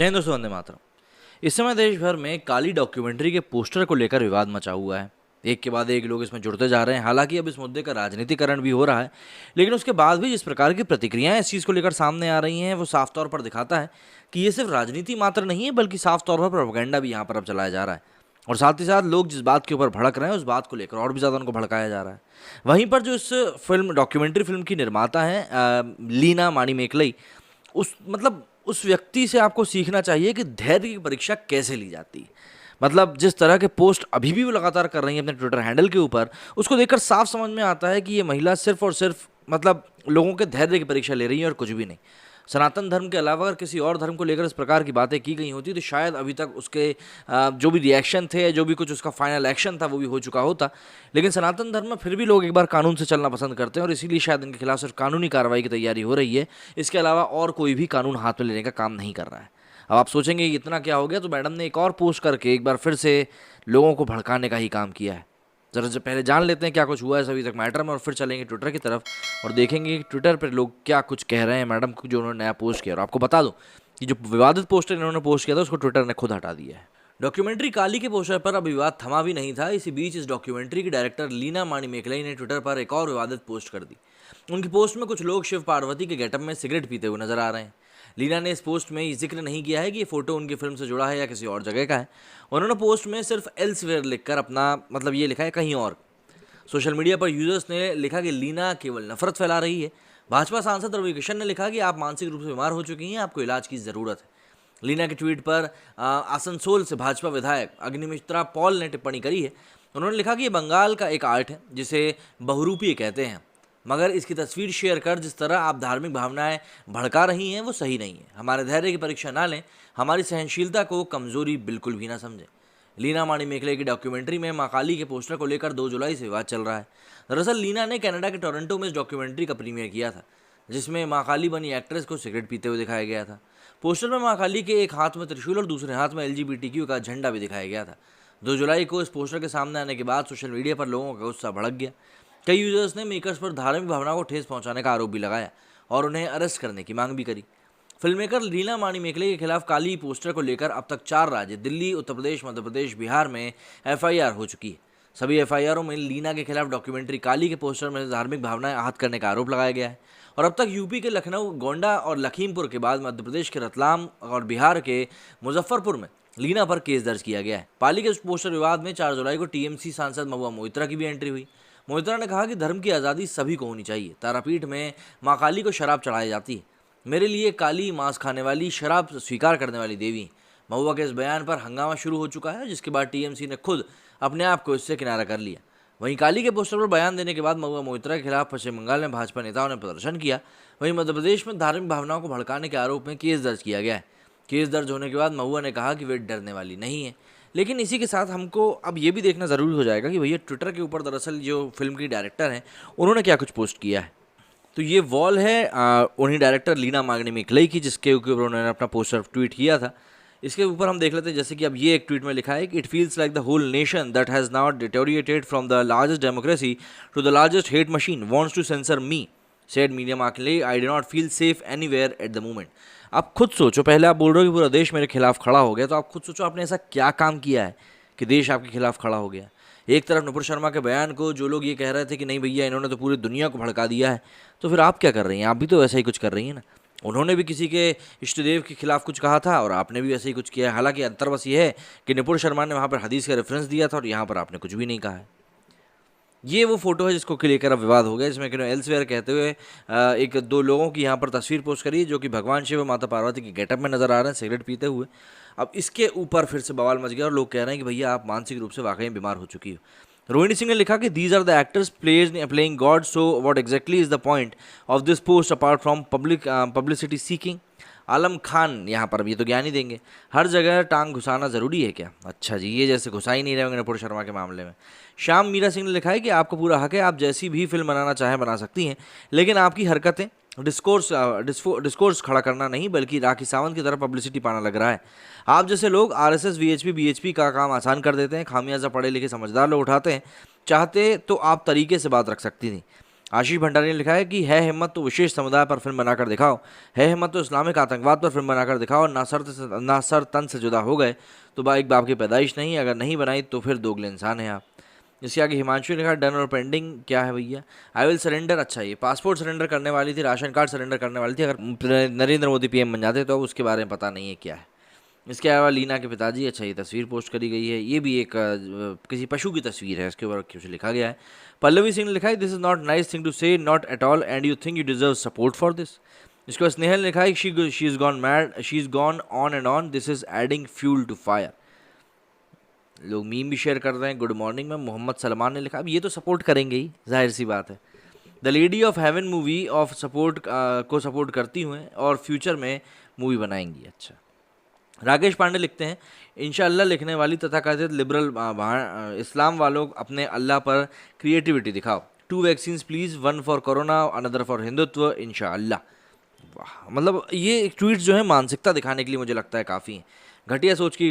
जय हिंद दोस्तों, वंदे मातरम। इस समय देश भर में काली डॉक्यूमेंट्री के पोस्टर को लेकर विवाद मचा हुआ है। एक के बाद एक लोग इसमें जुड़ते जा रहे हैं। हालांकि अब इस मुद्दे का राजनीतिकरण भी हो रहा है, लेकिन उसके बाद भी जिस प्रकार की प्रतिक्रियाएं इस चीज़ को लेकर सामने आ रही हैं, वो साफ तौर पर दिखाता है कि ये सिर्फ राजनीति मात्र नहीं है, बल्कि साफ तौर पर प्रोपेगेंडा भी यहाँ पर अब चलाया जा रहा है। और साथ ही साथ लोग जिस बात के ऊपर भड़क रहे हैं, उस बात को लेकर और भी ज़्यादा उनको भड़काया जा रहा है। वहीं पर जो इस डॉक्यूमेंट्री फिल्म की निर्माता हैं, लीना माणिमेकलई, उस व्यक्ति से आपको सीखना चाहिए कि धैर्य की परीक्षा कैसे ली जाती है। मतलब जिस तरह के पोस्ट अभी भी वो लगातार कर रही हैं अपने ट्विटर हैंडल के ऊपर, उसको देखकर साफ समझ में आता है कि ये महिला सिर्फ और सिर्फ लोगों के धैर्य की परीक्षा ले रही है और कुछ भी नहीं। सनातन धर्म के अलावा अगर किसी और धर्म को लेकर इस प्रकार की बातें की गई होती तो शायद अभी तक उसके जो भी रिएक्शन थे, जो भी कुछ उसका फाइनल एक्शन था, वो भी हो चुका होता। लेकिन सनातन धर्म में फिर भी लोग एक बार कानून से चलना पसंद करते हैं और इसीलिए शायद इनके खिलाफ सिर्फ कानूनी कार्रवाई की तैयारी हो रही है। इसके अलावा और कोई भी कानून हाथ में लेने का काम नहीं कर रहा है। अब आप सोचेंगे कि इतना क्या हो गया, तो मैडम ने एक और पोस्ट करके एक बार फिर से लोगों को भड़काने का ही काम किया है। ज़रा से पहले जान लेते हैं क्या कुछ हुआ है अभी तक मैटर में, और फिर चलेंगे ट्विटर की तरफ और देखेंगे कि ट्विटर पर लोग क्या कुछ कह रहे हैं मैडम को, जो उन्होंने नया पोस्ट किया। और आपको बता दूं कि जो विवादित पोस्टर इन्होंने पोस्ट किया था, उसको ट्विटर ने खुद हटा दिया है। डॉक्यूमेंट्री काली के पोस्टर पर अब विवाद थमा भी नहीं था। इसी बीच इस डॉक्यूमेंट्री की डायरेक्टर लीना माणिमेकलई ने ट्विटर पर एक और विवादित पोस्ट कर दी। उनकी पोस्ट में कुछ लोग शिव पार्वती के गेटअप में सिगरेट पीते हुए नजर आ रहे हैं। लीना ने इस पोस्ट में ये जिक्र नहीं किया है कि ये फोटो उनकी फिल्म से जुड़ा है या किसी और जगह का है। उन्होंने पोस्ट में सिर्फ एल्सवेयर लिखकर अपना ये लिखा है, कहीं और। सोशल मीडिया पर यूजर्स ने लिखा कि लीना केवल नफरत फैला रही है। भाजपा सांसद रवि किशन ने लिखा कि आप मानसिक रूप से बीमार हो चुकी हैं, आपको इलाज की ज़रूरत है। लीना के ट्वीट पर आसनसोल से भाजपा विधायक अग्निमित्रा पॉल ने टिप्पणी करी है। उन्होंने लिखा कि ये बंगाल का एक आर्ट है जिसे बहुरूपी कहते हैं, मगर इसकी तस्वीर शेयर कर जिस तरह आप धार्मिक भावनाएं भड़का रही हैं वो सही नहीं है। हमारे धैर्य की परीक्षा ना लें, हमारी सहनशीलता को कमजोरी बिल्कुल भी ना समझें। लीना माणिमेकलई की डॉक्यूमेंट्री में मां काली के पोस्टर को लेकर 2 जुलाई से विवाद चल रहा है। दरअसल लीना ने कनाडा के टोरंटो में इस डॉक्यूमेंट्री का प्रीमियर किया था, जिसमें मां काली बनी एक्ट्रेस को सिगरेट पीते हुए दिखाया गया था। पोस्टर में मां काली के एक हाथ में त्रिशूल और दूसरे हाथ में LGBTQ का झंडा भी दिखाया गया था। 2 जुलाई को इस पोस्टर के सामने आने के बाद सोशल मीडिया पर लोगों का गुस्सा भड़क गया। कई यूजर्स ने मेकर्स पर धार्मिक भावनाओं को ठेस पहुंचाने का आरोप भी लगाया और उन्हें अरेस्ट करने की मांग भी करी। फिल्म मेकर लीना माणिमेकलई के खिलाफ काली पोस्टर को लेकर अब तक 4 राज्य दिल्ली, उत्तर प्रदेश, मध्य प्रदेश, बिहार में FIR हो चुकी है। सभी FIRों में लीना के खिलाफ डॉक्यूमेंट्री काली के पोस्टर में धार्मिक भावनाएं आहत करने का आरोप लगाया गया है। और अब तक यूपी के लखनऊ, गोंडा और लखीमपुर के बाद मध्य प्रदेश के रतलाम और बिहार के मुजफ्फरपुर में लीना पर केस दर्ज किया गया है। पाली के उस पोस्टर विवाद में 4 जुलाई को TMC सांसद महुआ मोइत्रा की भी एंट्री हुई। मोइत्रा ने कहा कि धर्म की आज़ादी सभी को होनी चाहिए। तारापीठ में मां काली को शराब चढ़ाई जाती है। मेरे लिए काली मांस खाने वाली, शराब स्वीकार करने वाली देवी। महुआ के इस बयान पर हंगामा शुरू हो चुका है, जिसके बाद TMC ने खुद अपने आप को इससे किनारा कर लिया। वहीं काली के पोस्टर पर बयान देने के बाद महुआ मोइत्रा के खिलाफ पश्चिम बंगाल में भाजपा नेताओं ने प्रदर्शन किया। वहीं मध्य प्रदेश में धार्मिक भावनाओं को भड़काने के आरोप में केस दर्ज किया गया है। केस दर्ज होने के बाद महुआ ने कहा कि वे डरने वाली नहीं है। लेकिन इसी के साथ हमको अब ये भी देखना ज़रूरी हो जाएगा कि भैया ट्विटर के ऊपर दरअसल जो फिल्म की डायरेक्टर हैं, उन्होंने क्या कुछ पोस्ट किया है। तो ये वॉल है उन्हीं डायरेक्टर लीना माणिमेकलई की, जिसके ऊपर उन्होंने अपना पोस्टर ट्वीट किया था। इसके ऊपर हम देख लेते हैं, जैसे कि अब ये एक ट्वीट में लिखा है कि it feels like the whole nation that has now deteriorated from the largest democracy to the largest hate machine wants to censor me, said media Markle. I do not feel safe anywhere at the moment. आप खुद सोचो, पहले आप बोल रहे हो कि पूरा देश मेरे खिलाफ खड़ा हो गया, तो आप खुद सोचो आपने ऐसा क्या काम किया है कि देश आपके खिलाफ खड़ा हो गया। एक तरफ नुपुर शर्मा के बयान को जो लोग ये कह रहे थे कि नहीं भैया इन्होंने तो पूरी दुनिया को भड़का दिया है, तो फिर आप क्या कर रही हैं? आप भी तो वैसा ही कुछ कर रही हैं ना। उन्होंने भी किसी के इष्ट देव के खिलाफ कुछ कहा था और आपने भी वैसे ही कुछ किया है। हालांकि अंतर बस ये है कि नुपुर शर्मा ने वहाँ पर हदीस का रेफरेंस दिया था और यहाँ पर आपने कुछ भी नहीं कहा है। ये वो फोटो है जिसको लेकर अब विवाद हो गया, जिसमें कि एल्सवेयर कहते हुए 1-2 लोगों की यहाँ पर तस्वीर पोस्ट करी, जो कि भगवान शिव और माता पार्वती के गेटअप में नजर आ रहे हैं सिगरेट पीते हुए। अब इसके ऊपर फिर से बवाल मच गया और लोग कह रहे हैं कि भैया आप मानसिक रूप से वाकई बीमार हो चुकी हो। रोहिणी सिंह ने लिखा कि these are the actors playing god, so what exactly is the point of this post apart from publicity seeking. Alam Khan यहाँ पर, ये तो ज्ञान ही देंगे, हर जगह टांग घुसाना ज़रूरी है क्या? अच्छा जी, ये जैसे घुसा ही नहीं रहे होंगे नुपुर शर्मा के मामले में। श्याम मीरा सिंह ने लिखा है कि आपको पूरा हक है, आप जैसी भी फिल्म बनाना चाहें बना सकती हैं, लेकिन आपकी हरकतें डिस्कोर्स खड़ा करना नहीं बल्कि राखी सावंत की तरह पब्लिसिटी पाना लग रहा है। आप जैसे लोग RSS VHP BHP का काम आसान कर देते हैं, खामियाजा पढ़े लिखे समझदार लोग उठाते हैं। चाहते तो आप तरीके से बात रख सकती थी। आशीष भंडारी ने लिखा है कि है हिम्मत तो विशेष समुदाय पर फिल्म बनाकर दिखाओ, है हिम्मत तो इस्लामिक आतंकवाद पर फिल्म बनाकर दिखाओ, ना सर तन से जुदा हो गए तो एक बाप की पैदाइश नहीं, अगर नहीं बनाई तो फिर दोगले इंसान हैं आप। इसके आगे हिमांशु ने लिखा डन और पेंडिंग क्या है भैया, आई विल सरेंडर। अच्छा, ये पासपोर्ट सरेंडर करने वाली थी, राशन कार्ड सरेंडर करने वाली थी, अगर नरेंद्र मोदी पीएम बन जाते तो अब उसके बारे में पता नहीं है क्या है। इसके अलावा लीना के पिताजी, अच्छा ये तस्वीर पोस्ट करी गई है, ये भी एक किसी पशु की तस्वीर है, इसके ऊपर कुछ लिखा गया है। पल्लवी सिंह ने लिखा है this is not nice thing to say, not at all, and you think you deserve support for this. इसके बाद स्नेहल ने लिखा है she is gone mad, she is gone on and on, this is adding fuel to fire. लोग meme भी share कर रहे हैं। गुड मॉर्निंग में मोहम्मद सलमान ने लिखा, अब ये तो सपोर्ट करेंगे ही, जाहिर सी बात है। The lady of haven movie of support को सपोर्ट करती हुए और फ्यूचर में मूवी बनाएंगी। अच्छा, राकेश पांडे लिखते हैं इंशाअल्लाह लिखने वाली तथाकथित लिबरल इस्लाम वालों अपने अल्लाह पर क्रिएटिविटी दिखाओ। 2 vaccines please, 1 for corona, another for Hindutva, इंशाअल्लाह। वाह, मतलब ये ट्वीट जो है मानसिकता दिखाने के लिए मुझे लगता है काफ़ी है। घटिया सोच की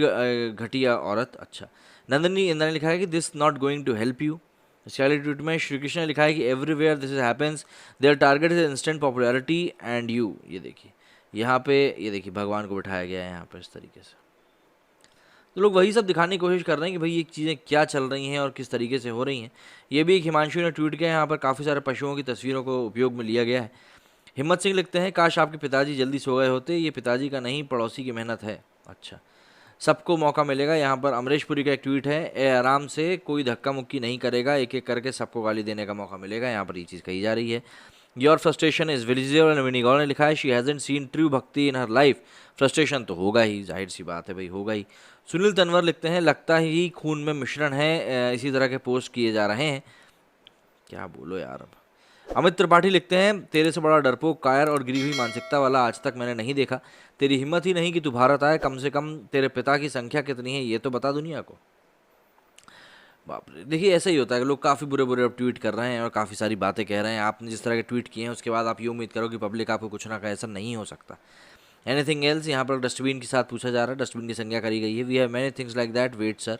घटिया औरत। अच्छा, नंदनी इंद्रा ने लिखा है कि this not going to help you. इसके ट्वीट में श्री कृष्ण ने लिखा है कि everywhere this is happens, their target is instant popularity and you. ये देखिए यहाँ पे, ये देखिए भगवान को बिठाया गया है यहाँ पर इस तरीके से। तो लोग वही सब दिखाने की कोशिश कर रहे हैं कि भाई ये चीज़ें क्या चल रही हैं और किस तरीके से हो रही हैं। ये भी एक हिमांशु ने ट्वीट किया है, यहाँ पर काफ़ी सारे पशुओं की तस्वीरों को उपयोग में लिया गया है। हिम्मत सिंह लिखते हैं काश आपके पिताजी जल्दी सो गए होते, ये पिताजी का नहीं पड़ोसी की मेहनत है। अच्छा, सबको मौका मिलेगा। यहाँ पर अमरीश पुरी का एक ट्वीट है, ए आराम से, कोई धक्का मुक्की नहीं करेगा, एक एक करके सबको गाली देने का मौका मिलेगा। यहाँ पर ये चीज़ कही जा रही है। Your frustration is visible and Vini Gaur ने लिखा है शी हैजंट सीन ट्रू भक्ति इन हर लाइफ। फ्रस्ट्रेशन तो होगा ही, जाहिर सी बात है भाई, होगा ही। सुनील तनवर लिखते हैं लगता ही खून में मिश्रण है, इसी तरह के पोस्ट किए जा रहे हैं। क्या बोलो यार। अब अमित त्रिपाठी लिखते हैं तेरे से बड़ा डरपोक, कायर और गिरी हुई मानसिकता वाला आज तक मैंने नहीं देखा। तेरी हिम्मत ही नहीं कि तू भारत आए, कम से कम तेरे पिता की संख्या कितनी है ये तो बता दुनिया को। बाप रे, देखिए ऐसा ही होता है कि लोग काफ़ी बुरे बुरे ट्वीट कर रहे हैं और काफ़ी सारी बातें कह रहे हैं। आपने जिस तरह के ट्वीट किए हैं उसके बाद आप ये उम्मीद करो कि पब्लिक आपको कुछ ना कहे, ऐसा नहीं हो सकता। एनीथिंग एल्स, यहाँ पर डस्टबिन के साथ पूछा जा रहा है, डस्टबिन की संख्या करी गई है। We have many things like that, wait sir.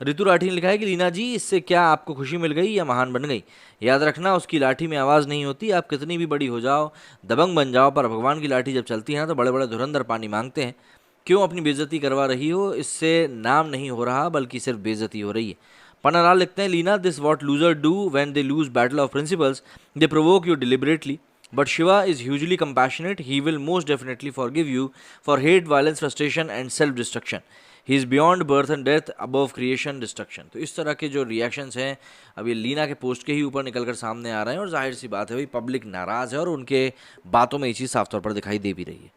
Ritu Rathi ने लिखा है कि लीना जी इससे क्या आपको खुशी मिल गई या महान बन गई। याद रखना उसकी लाठी में आवाज़ नहीं होती, आप कितनी भी बड़ी हो जाओ, दबंग बन जाओ, पर भगवान की लाठी जब चलती है ना तो बड़े बड़े धुरंधर पानी मांगते हैं। क्यों अपनी बेइज्जती करवा रही हो, इससे नाम नहीं हो रहा बल्कि सिर्फ बेइज्जती हो रही है। पन्नालाल लिखते हैं Leena this what loser do when they lose battle of principles, they provoke you deliberately, but Shiva is hugely compassionate, he will most definitely forgive you for hate, violence, frustration and self destruction. He is beyond birth and death, above creation destruction. तो इस तरह के जो reactions हैं अब ये लीना के post के ही ऊपर निकल कर सामने आ रहे हैं और जाहिर सी बात है भाई पब्लिक नाराज़ है और उनके बातों में ये चीज़ साफ तौर पर दिखाई दे भी रही है।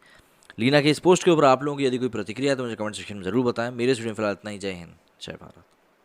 लीना के इस पोस्ट के ऊपर आप लोगों की यदि कोई प्रतिक्रिया है तो मुझे कमेंट सेक्शन में ज़रूर बताएं। मेरे स्टूडियो फिलहाल इतना ही। जय हिंद, जय भारत।